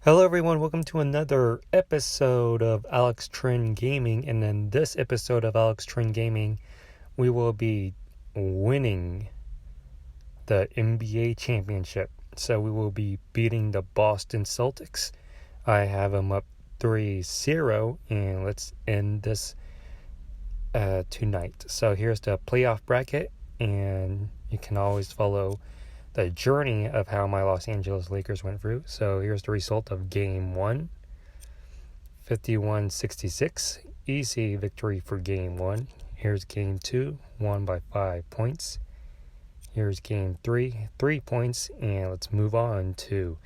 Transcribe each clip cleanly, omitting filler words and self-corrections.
Hello everyone, welcome to another episode of Alex Trin Gaming, and in this episode of Alex Trin Gaming, we will be winning the NBA championship. So we will be beating the Boston Celtics. I have them up 3-0, and let's end this tonight. So here's the playoff bracket, and you can always follow the journey of how my Los Angeles Lakers went through. So here's the result of Game 1. 51-66. Easy victory for Game 1. Here's Game 2. Won by 5 points. Here's Game 3. 3 points. And let's move on to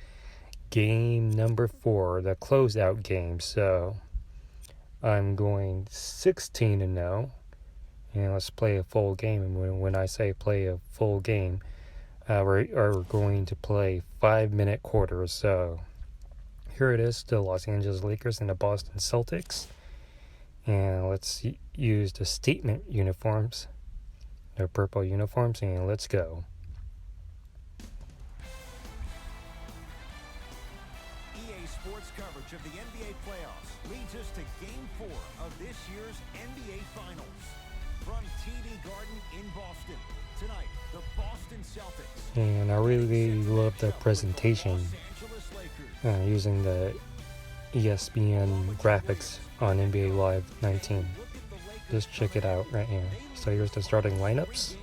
Game number 4. The closeout game. So I'm going 16-0. And let's play a full game. And when I say play a full game, we're going to play 5-minute quarters. So here it is, the Los Angeles Lakers and the Boston Celtics. And let's use the statement uniforms, their purple uniforms, and let's go. EA Sports coverage of the NBA playoffs leads us to Game 4 of this year's NBA Finals. From TD Garden in Boston, tonight, the Boston Celtics. And I really love the presentation using the ESPN graphics on NBA Live 19. Just check it out right here. So here's the starting lineups.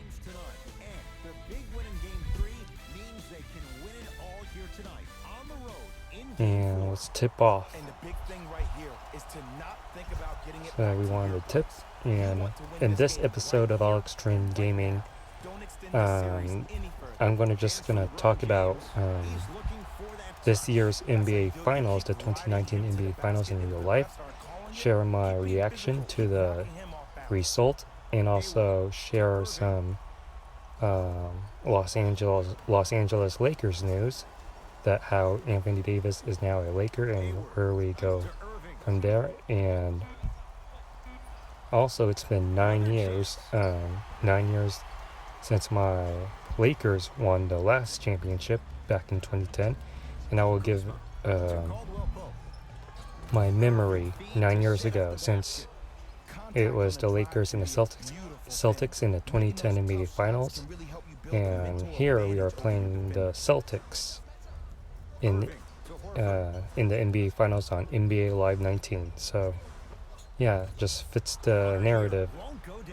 And let's tip off. So we wanted to tip. And in this episode of Alex Trin Gaming, I'm just gonna talk about this year's NBA Finals, the 2019 NBA Finals in real life, share my reaction to the result, and also share some Los Angeles Lakers news, that how Anthony Davis is now a Laker and where we go from there. And also, it's been 9 years, 9 years since my Lakers won the last championship back in 2010, and I will give my memory 9 years ago, since it was the Lakers and the Celtics in the 2010 NBA Finals, and here we are playing the Celtics in the NBA Finals on NBA Live 19. So yeah, just fits the narrative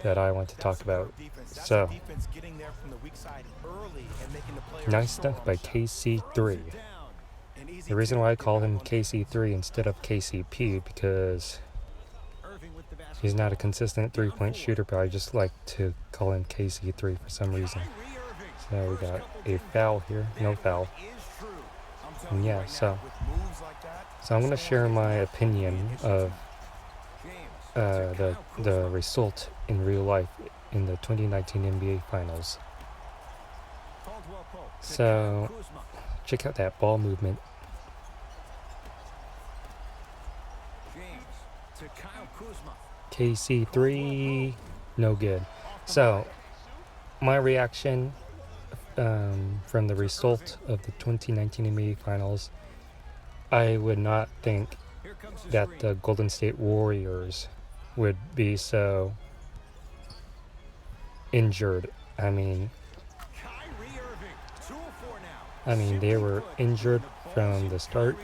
that I want to talk about. So, nice dunk by KC3. The reason why I call him KC3 instead of KCP, because he's not a consistent three-point shooter, but I just like to call him KC3 for some reason. So we got a foul here, no foul. And yeah, so I'm going to share my opinion of the result in real life in the 2019 NBA Finals. So check out that ball movement. KC3, no good. So my reaction from the result of the 2019 NBA Finals, I would not think that the Golden State Warriors would be so injured. I mean, they were injured from the start.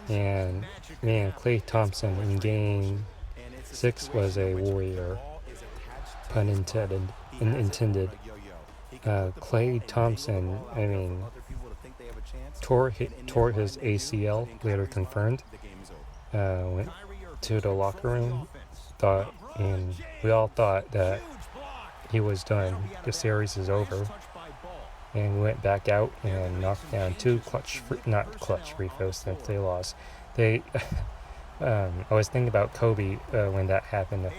And man, Klay Thompson in Game 6 was a warrior, pun intended. Klay Thompson, tore his ACL, later confirmed. Went to the locker room, and we all thought that he was done. The series is over. And we went back out and knocked down two not clutch free throws since they lost. I was thinking about Kobe when that happened,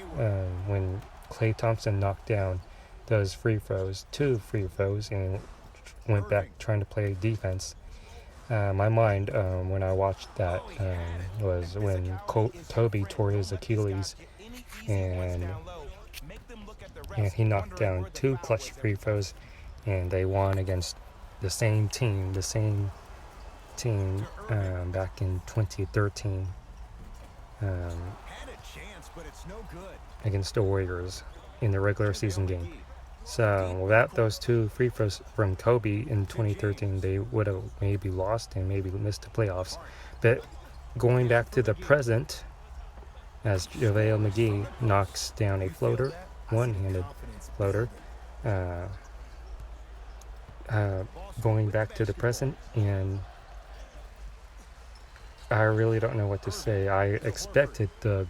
when Klay Thompson knocked down those two free throws, and went back trying to play defense. My mind, when I watched that, was when Kobe tore his Achilles, and he knocked down two clutch free throws, and they won against the same team, the same team back in 2013 against the Warriors in the regular season game. So without those two free throws from Kobe in 2013, they would have maybe lost and maybe missed the playoffs. But going back to the present, as JaVale McGee knocks down a floater, one-handed floater, going back to the present, and I really don't know what to say. I expected the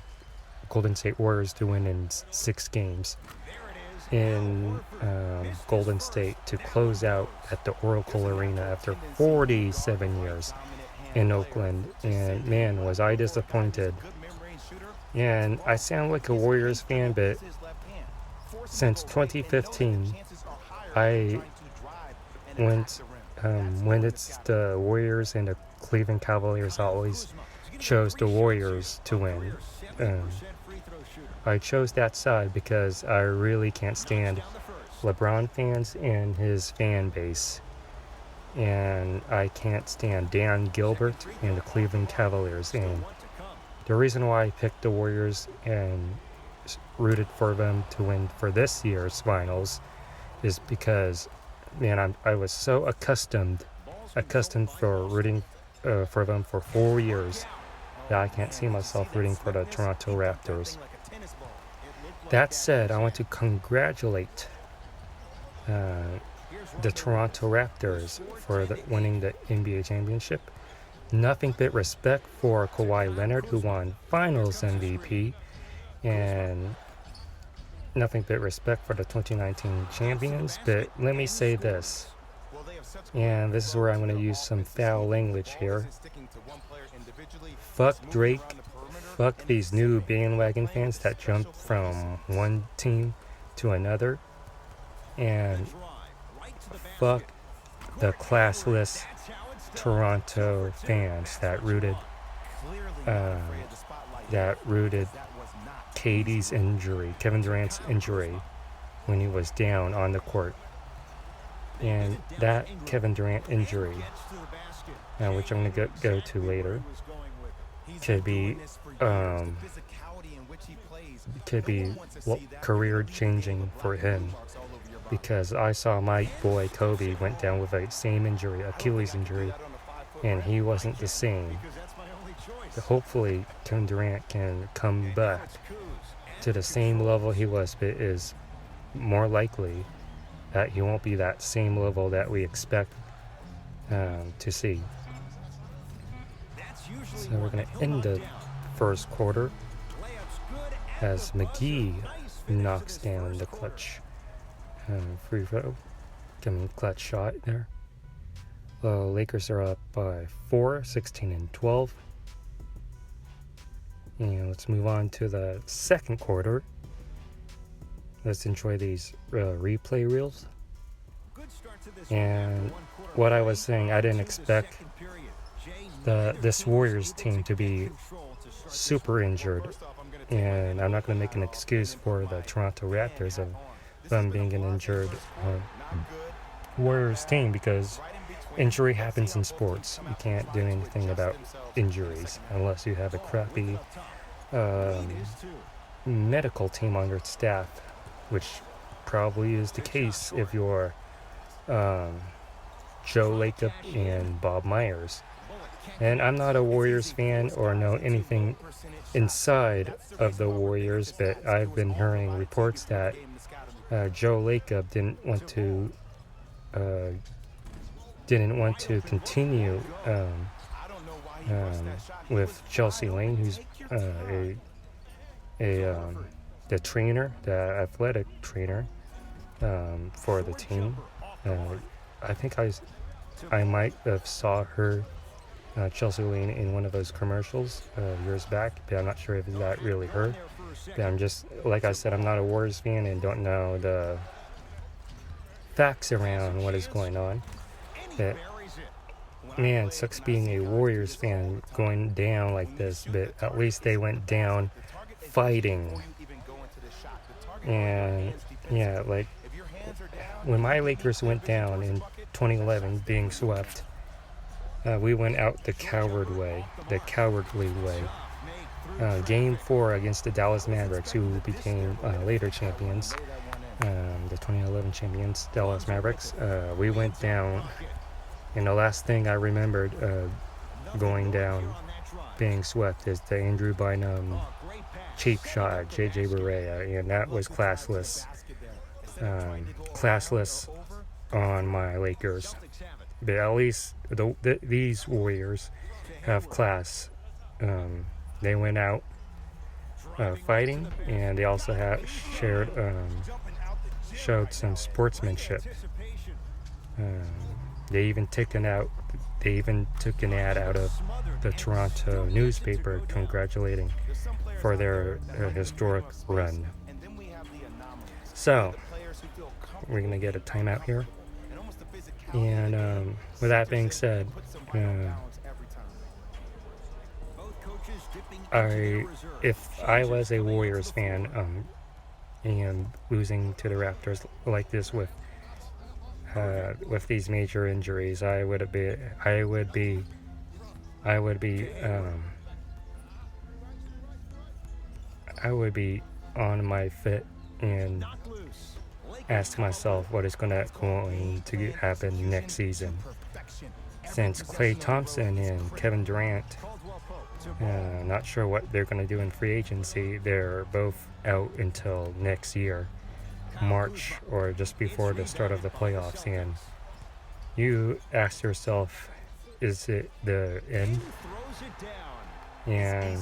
Golden State Warriors to win in 6 games in Golden State to close out at the Oracle Arena after 47 years in Oakland, and man, was I disappointed. And I sound like a Warriors fan, but since 2015, when it's the Warriors and the Cleveland Cavaliers, I always chose the Warriors to win. I chose that side because I really can't stand LeBron fans and his fan base. And I can't stand Dan Gilbert and the Cleveland Cavaliers. And the reason why I picked the Warriors and rooted for them to win for this year's finals is because, man, I was so accustomed for rooting for them for 4 years that I can't see myself rooting for the Toronto Raptors. That said, I want to congratulate the Toronto Raptors for winning the NBA championship. Nothing but respect for Kawhi Leonard, who won Finals MVP, and nothing but respect for the 2019 champions. But let me say this, and this is where I'm going to use some foul language here. Fuck Drake. Fuck these new bandwagon fans that jump from one team to another. And fuck the classless Toronto fans that rooted Kevin Durant's injury when he was down on the court. And that Kevin Durant injury, which I'm going to go to later, could be career changing for him, because I saw my boy Kobe went down with a same injury, Achilles injury, and he wasn't the same. But hopefully Kevin Durant can come back to the same level he was, but it is more likely that he won't be that same level that we expect to see. So we're going to end the first quarter as McGee knocks down the clutch free throw. Clutch shot there. The Lakers are up by 4, 16-12. And let's move on to the second quarter. Let's enjoy these replay reels. And what I was saying, I didn't expect this Warriors team to be super injured. And I'm not going to make an excuse for the Toronto Raptors of them being an injured Warriors team, because injury happens in sports. You can't do anything about injuries unless you have a crappy medical team on your staff, which probably is the case if you're Joe Lacob and Bob Myers. And I'm not a Warriors fan or know anything inside of the Warriors, but I've been hearing reports that Joe Lacob didn't want to continue with Chelsea Lane, who's the trainer, the athletic trainer for the team. I think I might have saw her, Chelsea Lane, in one of those commercials years back, but I'm not sure if that really her. But I'm just, like I said, I'm not a Warriors fan and don't know the facts around what is going on. But man, sucks being a Warriors fan going down like this, but at least they went down fighting. And yeah, like when my Lakers went down in 2011 being swept, we went out the cowardly way. Game 4 against the Dallas Mavericks, who became later champions, the 2011 champions, Dallas Mavericks. We went down, and the last thing I remembered going down, being swept, is the Andrew Bynum cheap shot at JJ Barea, and that was classless. Classless on my Lakers. But at least these Warriors have class. They went out fighting, and they also showed some sportsmanship. They even took an ad out of the Toronto newspaper congratulating for their historic run. So we're gonna get a timeout here, and with that being said, if I was a Warriors fan and losing to the Raptors like this with these major injuries, I would be on my feet and ask myself what is going to happen next season. Since Klay Thompson and Kevin Durant, not sure what they're going to do in free agency. They're both out until next year, March, or just before the start of the playoffs. And you ask yourself, is it the end? And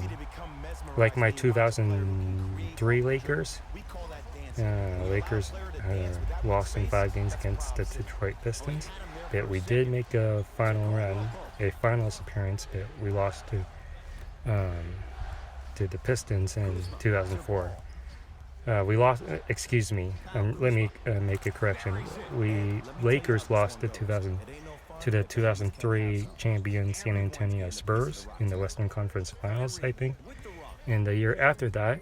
like my 2003 Lakers lost in 5 games against the Detroit Pistons. But we did make a finals appearance, but we lost to the Pistons in 2004. Let me make a correction. Lakers lost to the 2003 champion San Antonio Spurs in the Western Conference Finals, I think. And the year after that,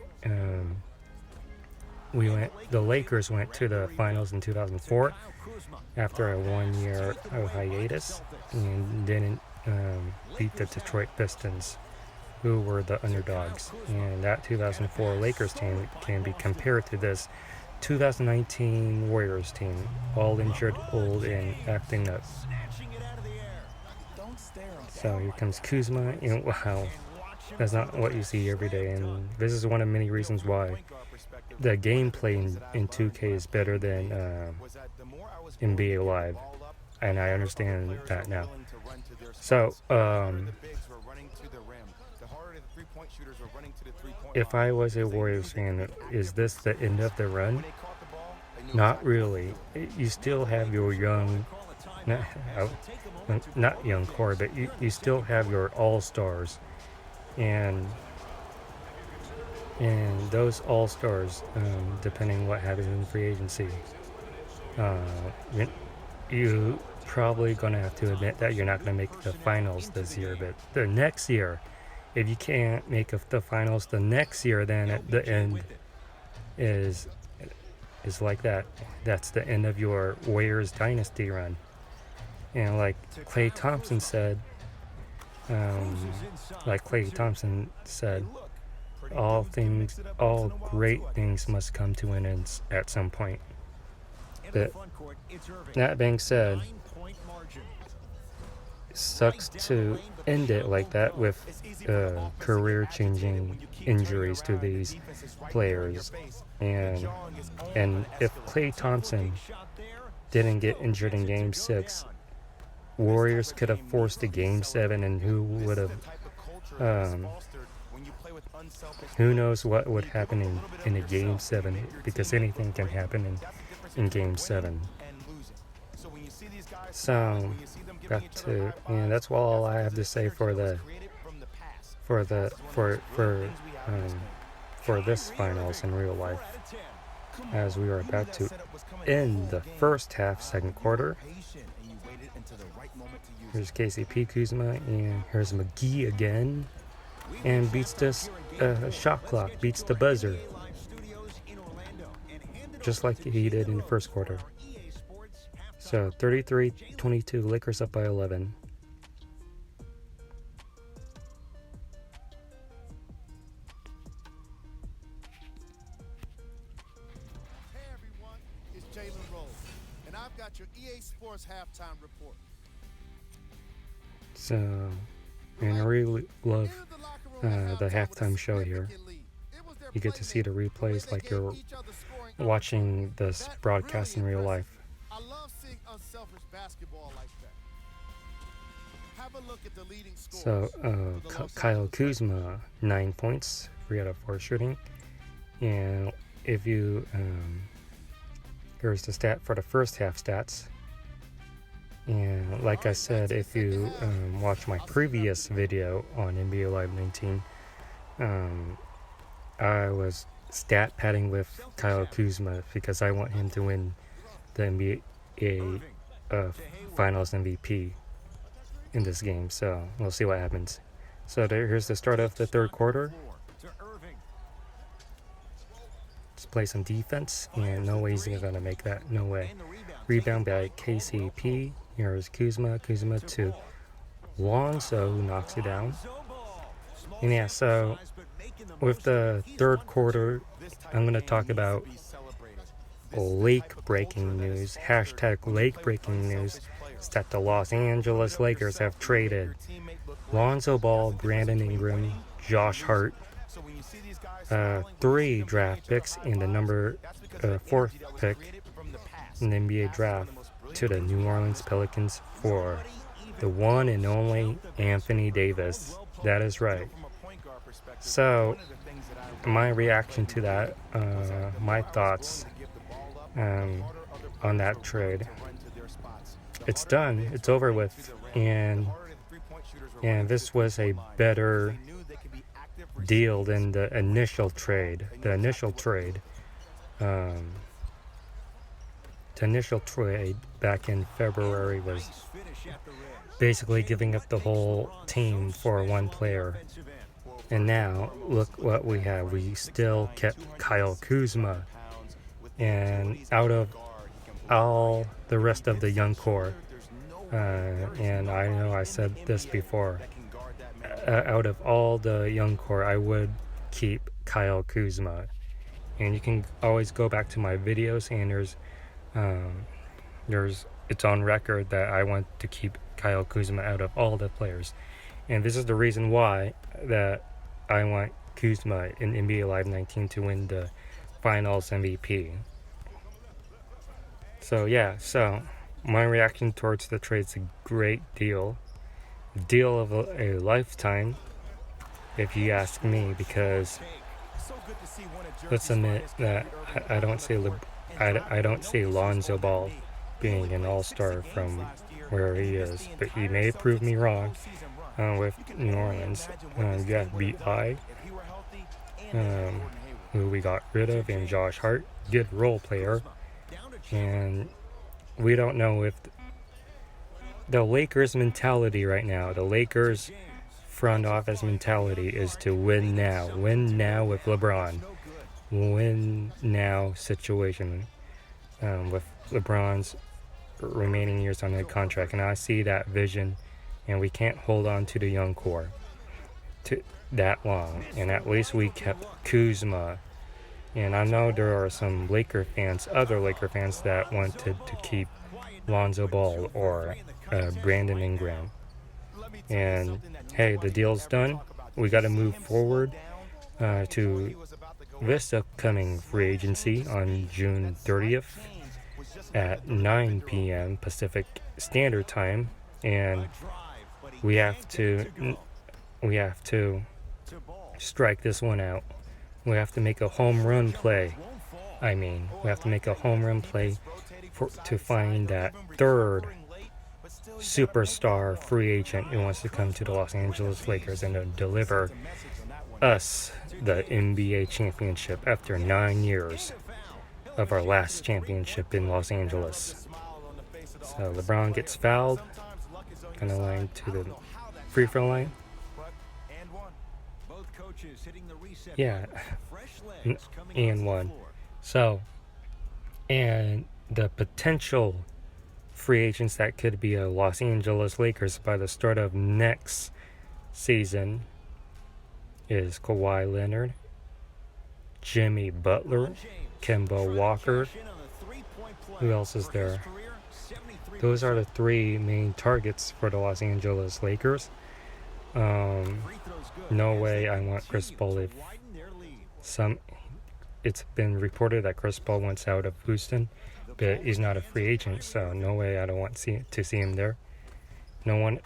the Lakers went to the finals in 2004 after a 1 year of hiatus, and didn't beat the Detroit Pistons, who were the underdogs. And that 2004 Lakers team can be compared to this 2019 Warriors team, all injured, old, and acting up. So here comes Kuzma, and wow, that's not what you see every day. And this is one of many reasons why the gameplay in 2K is better than NBA Live, and I understand that now. So if I was a Warriors fan, is this the end of the run? Not really. You still have your not young core, but you still have your all-stars, and those all-stars, depending what happens in free agency, you probably gonna have to admit that you're not gonna make the finals this year. But the next year, if you can't make the finals the next year, then at the end is like that. That's the end of your Warriors dynasty run. And like Klay Thompson said, all great things must come to an end at some point. But that being said, it sucks to end it like that with career-changing injuries to these players. And if Klay Thompson didn't get injured in Game 6, Warriors could have forced a Game 7, and who would have who knows what would happen in a Game 7, because anything can happen in Game 7. So that's all I have to say for this finals in real life, as we are about to end the first half, second quarter. Here's KCP, Kuzma, and here's McGee again, and beats this shot clock, beats the buzzer, just like he did in the first quarter. So 33-22, Lakers up by 11. Jalen Rose, and I've got your EA Sports halftime report. So, and I really love the halftime show here. You get to see the replays like you're watching this broadcast in real life. I love seeing unselfish basketball like that. Have a look at the leading scores. So, Kyle Kuzma, 9 points, 3 out of 4 shooting. And if you, here's the stat for the first half stats. And like I said, if you watch my previous video on NBA Live 19, I was stat padding with Kyle Kuzma because I want him to win the NBA Finals MVP in this game. So we'll see what happens. So here's the start of the third quarter. Let's play some defense, and no way he's gonna make that. No way. Rebound by KCP. Here's Kuzma to Lonzo, who knocks it down. And yeah, so with the third quarter, I'm going to talk about lake-breaking news. Hashtag lake-breaking news is that the Los Angeles Lakers have traded Lonzo Ball, Brandon Ingram, Josh Hart, 3 draft picks and the number 4th pick in the NBA draft to the New Orleans Pelicans for the one and only Anthony Davis. That is right. So, my reaction to that, my thoughts on that trade. It's done. It's over with. And this was a better deal than the initial trade. The initial trade back in February was basically giving up the whole team for one player. And now, look what we have. We still kept Kyle Kuzma. And out of all the rest of the young core, and I know I said this before, out of all the young core, I would keep Kyle Kuzma. And you can always go back to my videos, and it's on record that I want to keep Kyle Kuzma out of all the players. And this is the reason why that I want Kuzma in NBA Live 19 to win the Finals MVP. So yeah, so my reaction towards the trade is a great deal. Deal of a lifetime, if you ask me, because let's admit that I don't see Lonzo Ball being an all-star from where he is, but he may prove me wrong with New Orleans. You have B.I., who we got rid of, and Josh Hart, good role player. And we don't know if the Lakers mentality right now, the Lakers front office mentality is to win now. Win now with LeBron. Win now situation with LeBron's remaining years on the contract. And I see that vision, and we can't hold on to the young core to that long. And at least we kept Kuzma. And I know there are some other Laker fans that wanted to keep Lonzo Ball or Brandon Ingram. And hey, the deal's done. We got to move forward to this upcoming free agency on June 30th at 9 p.m. Pacific Standard Time, and we have to strike this one out. We have to make a home run play. We have to make a home run play to find that third superstar free agent who wants to come to the Los Angeles Lakers and to deliver us the NBA championship after 9 years of our last championship in Los Angeles. So LeBron gets fouled, kind of line to the free throw line. Yeah, and one. So, and the potential free agents that could be a Los Angeles Lakers by the start of next season is Kawhi Leonard, Jimmy Butler, Kemba Walker, Who else is there? Those are the three main targets for the Los Angeles Lakers. No way I want Chris Paul. It's been reported that Chris Paul wants out of Houston, but he's not a free agent, so no way I don't want to see him there. No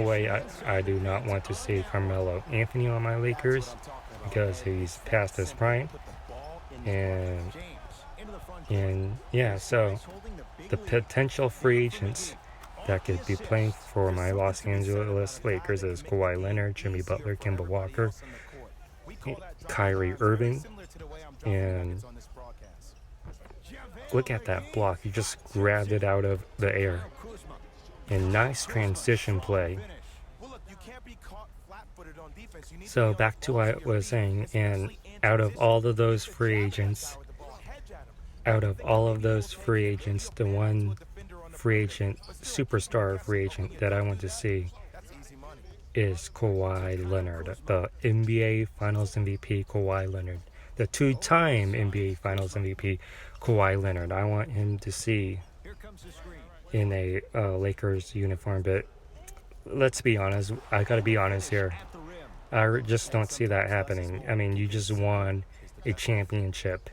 way I do not want to see Carmelo Anthony on my Lakers because he's past his prime. And yeah, so the potential free agents that could be playing for my Los Angeles Lakers is Kawhi Leonard, Jimmy Butler, Kemba Walker, Kyrie Irving, and look at that block. He just grabbed it out of the air. And nice transition play. So back to what I was saying, and out of all of those free agents, the one free agent, superstar free agent that I want to see is Kawhi Leonard, the NBA Finals MVP Kawhi Leonard, the two-time NBA Finals MVP Kawhi Leonard. I want him to see in a Lakers uniform, but let's be honest, I gotta be honest here, I just don't see that happening. I mean, you just won a championship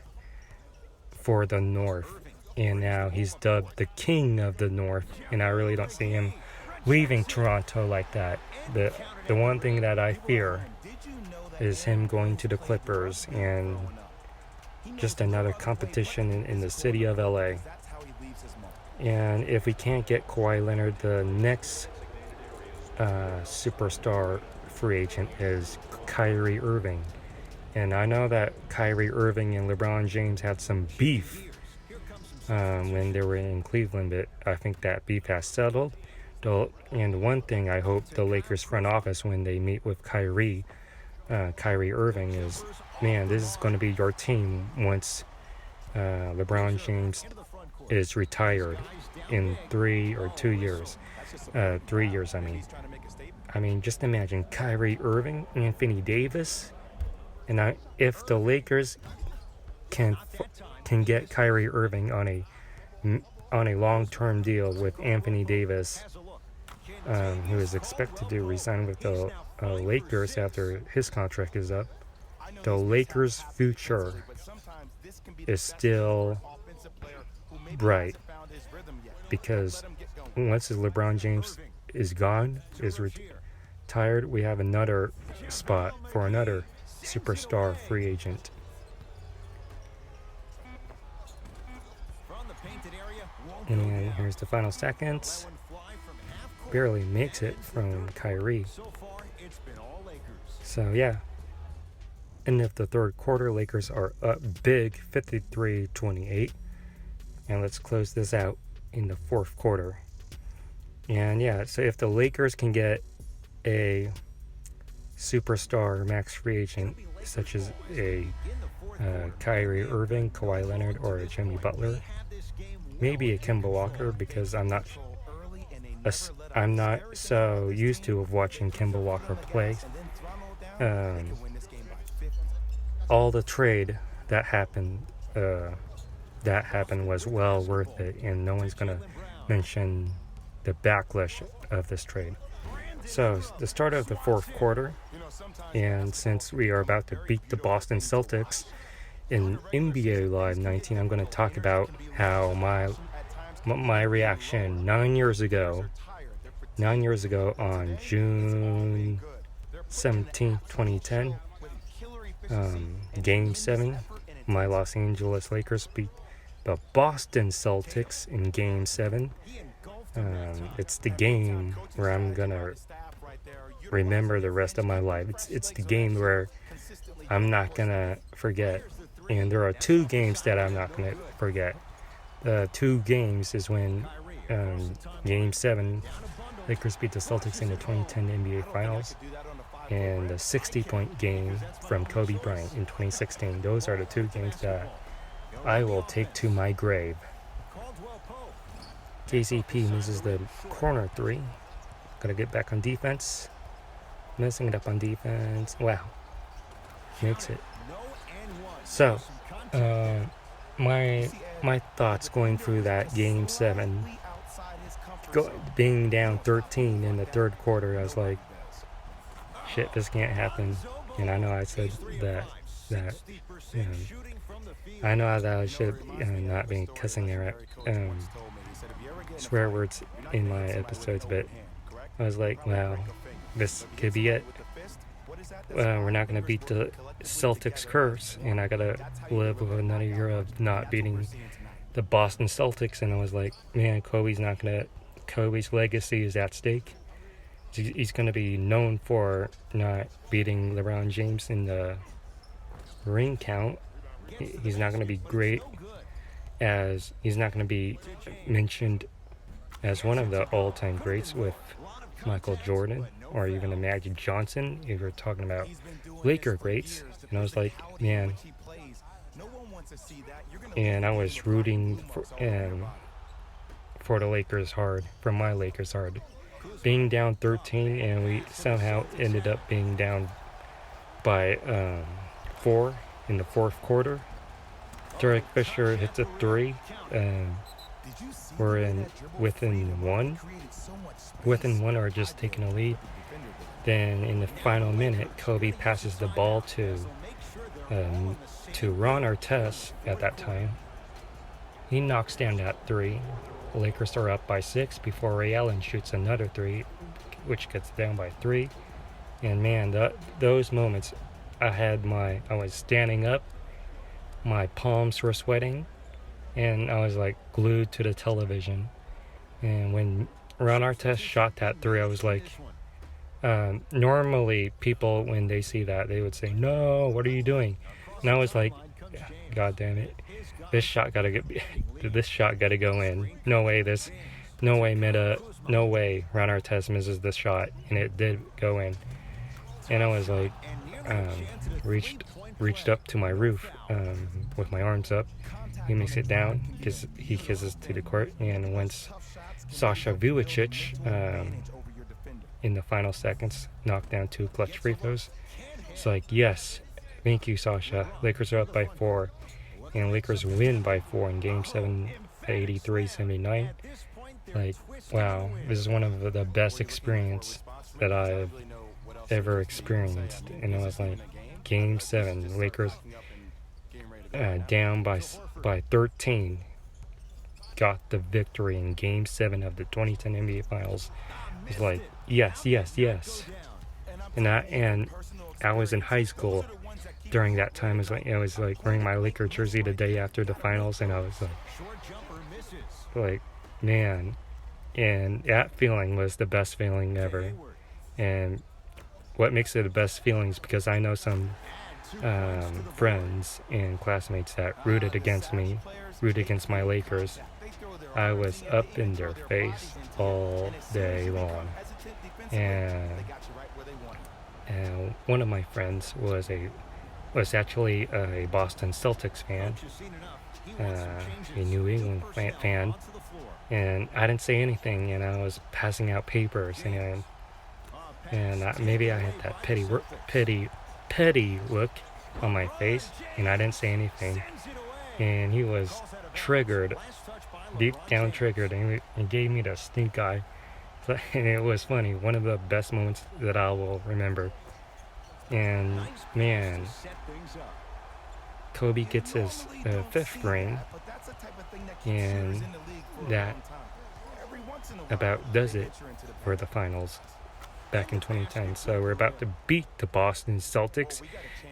for the North, and now he's dubbed the King of the North, and I really don't see him leaving Toronto like that. The one thing that I fear is him going to the Clippers and just another competition in the city of LA. And if we can't get Kawhi Leonard, the next superstar free agent is Kyrie Irving. And I know that Kyrie Irving and LeBron James had some beef when they were in Cleveland, but I think that beef has settled. And one thing I hope the Lakers front office, when they meet with Kyrie Irving, is, man, this is going to be your team once LeBron James is retired in 3 or 2 years. 3 years, I mean, just imagine Kyrie Irving, Anthony Davis, and if the Lakers can get Kyrie Irving on a long-term deal with Anthony Davis, who is expected to resign with the Lakers after his contract is up, the Lakers' future is still bright, because once LeBron James is gone, is retired, we have another spot for another superstar free agent. And here's the final seconds. Barely makes it from Kyrie. So yeah, end of the third quarter, Lakers are up big, 53-28. And let's close this out in the fourth quarter. And yeah, so if the Lakers can get a superstar max free agent, such as a Kyrie Irving, Kawhi Leonard, or a Jimmy Butler, maybe a Kemba Walker, because I'm not so used to watching Kemba Walker play. All the trade that happened was well worth it, and no one's gonna mention the backlash of this trade. So the start of the fourth quarter, and since we are about to beat the Boston Celtics in NBA Live 19, I'm going to talk about how my reaction 9 years ago on June 17, 2010, Game 7, my Los Angeles Lakers beat the Boston Celtics in Game 7. It's the game where I'm gonna remember the rest of my life. It's the game where I'm not gonna forget. And there are two games that I'm not gonna forget. The two games is when Game 7, Lakers beat the Celtics in the 2010 NBA Finals, and the 60-point game from Kobe Bryant in 2016. Those are the two games that I will take to my grave. KCP misses the corner three. Gotta get back on defense. Messing it up on defense. Wow. Makes it. So, my my thoughts going through that Game 7, being down 13 in the third quarter. I was like, shit, this can't happen. And I know I said that I know that I should not be cussing swear words in my episodes, but I was like, wow, this could be it. We're not going to beat the Celtics curse, and I got to live with another year of not beating the Boston Celtics. And I was like, man, Kobe's legacy is at stake. He's going to be known for not beating LeBron James in the ring count. He's not going to be great he's not going to be mentioned as one of the all-time greats with Michael Jordan or even a Magic Johnson if you're talking about Laker greats. And I was like, man, and I was rooting for the Lakers hard, for my Lakers hard. Being down 13, and we somehow ended up being down by 4 in the fourth quarter. Derek Fisher hits a 3. We're within one or just taking a lead. Then in the final minute, Kobe passes the ball to Ron Artest at that time. He knocks down that 3. The Lakers are up by 6 before Ray Allen shoots another 3, which gets down by 3. And man, those moments, I was standing up, my palms were sweating, and I was like glued to the television. And when Ron Artest shot that 3, I was like, normally people, when they see that, they would say, no, what are you doing? And I was like, God damn it, this shot gotta go in. No way Ron Artest misses this shot. And it did go in. And I was like, reached up to my roof with my arms up. He makes it down, he kisses to the court, and once Sasha Vujacic in the final seconds knocked down 2 clutch free throws, it's like, yes, thank you, Sasha. Lakers are up by 4, and Lakers win by 4 in Game 7, 83-79. Like, wow, this is one of the best experience that I've ever experienced. And it was like, Game 7, Lakers down by 13, got the victory in Game 7 of the 2010 NBA Finals. It's like, yes. And I was in high school during that time. I was like wearing my Laker jersey the day after the finals, and I was like, man. And that feeling was the best feeling ever. And what makes it the best feeling is because I know some friends and classmates that rooted against my Lakers. I was up in their face all day long. And one of my friends was actually a Boston Celtics fan, a New England fan, and I didn't say anything, and I was passing out papers, and maybe I had that petty look on my face, and I didn't say anything, and he was triggered, deep down triggered, and he gave me the stink eye. And it was funny, one of the best moments that I will remember. And man, Kobe gets his 5th ring, and that about does it for the finals back in 2010. So we're about to beat the Boston Celtics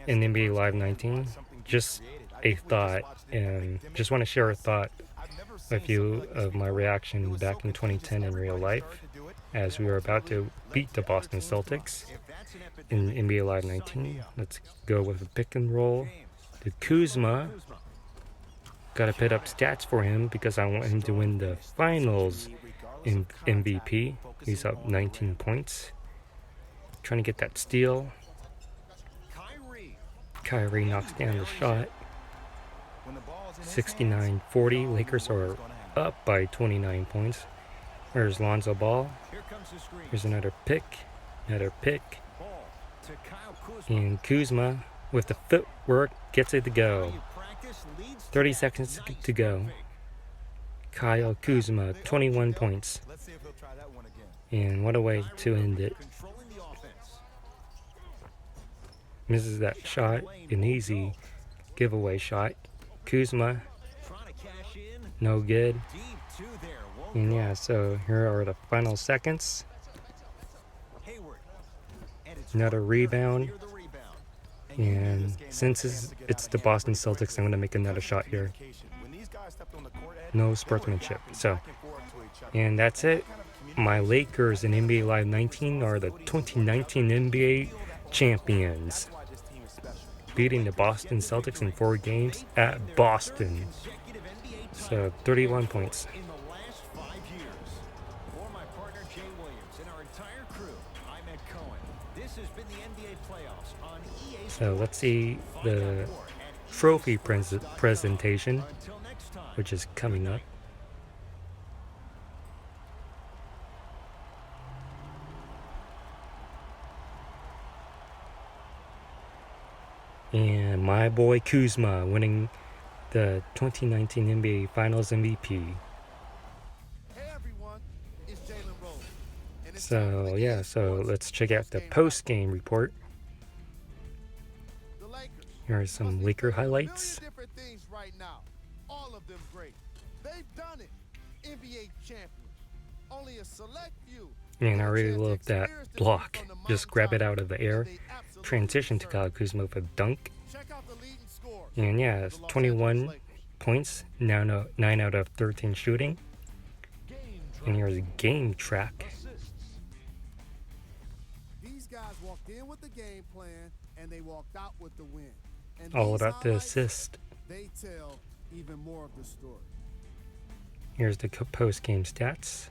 in NBA Live 19. Just a thought, and just want to share a thought with you of my reaction back in 2010 in real life, as we were about to beat the Boston Celtics in NBA Live 19. Let's go with a pick and roll to Kuzma. Got to put up stats for him because I want him to win the finals in MVP. He's up 19 points. Trying to get that steal. Kyrie knocks down the shot. 69-40. Lakers are up by 29 points. There's Lonzo Ball. Here's another pick. And Kuzma with the footwork gets it to go. leads 30 seconds to go. Kyle Kuzma, 21 points. Let's see if he'll try that one again. And what a way to end it. controlling the offense. Misses that shot, an easy giveaway shot. Kuzma, Trying to cash in. no good. Deep two there. Won't And go. yeah, so here are the final seconds. Hayward. And it's Another right rebound. near the rebound. And since it's the Boston Celtics, I'm going to make another shot here. No sportsmanship. So, and that's it. My Lakers in NBA Live 19 are the 2019 NBA champions, beating the Boston Celtics in 4 games at Boston. So 31 points. In the last 5 years. For my partner Jay Williams and our entire crew, I'm Ed Cohen. This has been the NBA playoffs on EA Sports. So let's see Find out the more at trophy presentation, Until next time. which is coming up. And my boy Kuzma winning the 2019 NBA Finals MVP. Hey everyone, it's Jalen Rose. And it's time for So the yeah, EA so Sports let's check out the post-game post-game report. The Lakers Here are must some be Laker doing a million highlights. different things right now. All of them great. They've done it. NBA champions. Only a select few. And I get a really chance to love that experience this block. from the Just grab it mountaintop, out of the and air. they absolutely Transition to deserve Kyle it. Kuzma with a dunk. Check out the leading scores. And yeah, The it's Los 21 Angeles Lakers. points, 9 out of 13 shooting. And here's a game track. These guys walked in with the game plan and they walked out with the win. And All these about the highlights, assist. they tell even more of the story. Here's the post-game stats.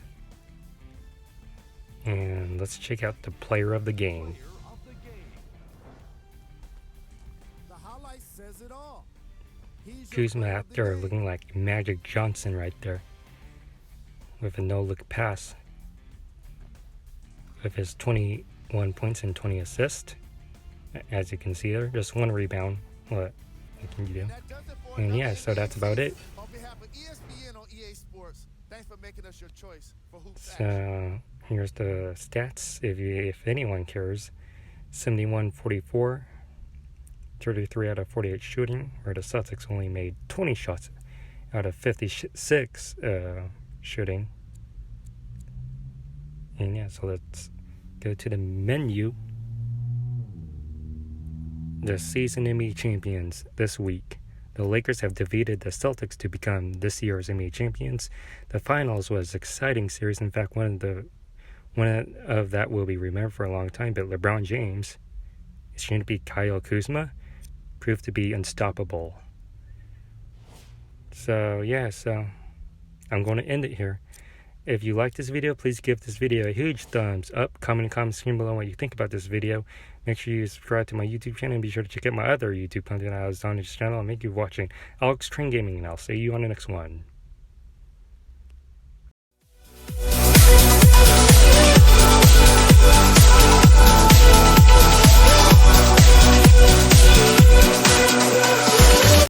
And let's check out the player of the game. The highlight says it all. He's your Kuzma player out of the there game. looking like Magic Johnson right there. With a no-look pass. With his 21 points and 20 assists. As you can see there, just 1 rebound. What can you do? That does it for And another yeah, so that's about it. On behalf of ESPN on EA Sports, thanks for making us your choice for hoops action. So here's the stats if anyone cares. 71-44, 33 out of 48 shooting, where the Celtics only made 20 shots out of 56 shooting. And yeah, so let's go to the menu. The season NBA champions this week. The Lakers have defeated the Celtics to become this year's NBA champions. The finals was an exciting series. In fact, one of that will be remembered for a long time. But LeBron James is going to be Kyle Kuzma, proved to be unstoppable. So yeah, so I'm going to end it here. If you like this video, please give this video a huge thumbs up. Comment in the comments section below what you think about this video. Make sure you subscribe to my YouTube channel and be sure to check out my other YouTube content I was on this channel. And thank you for watching Alex Train Gaming, and I'll see you on the next one.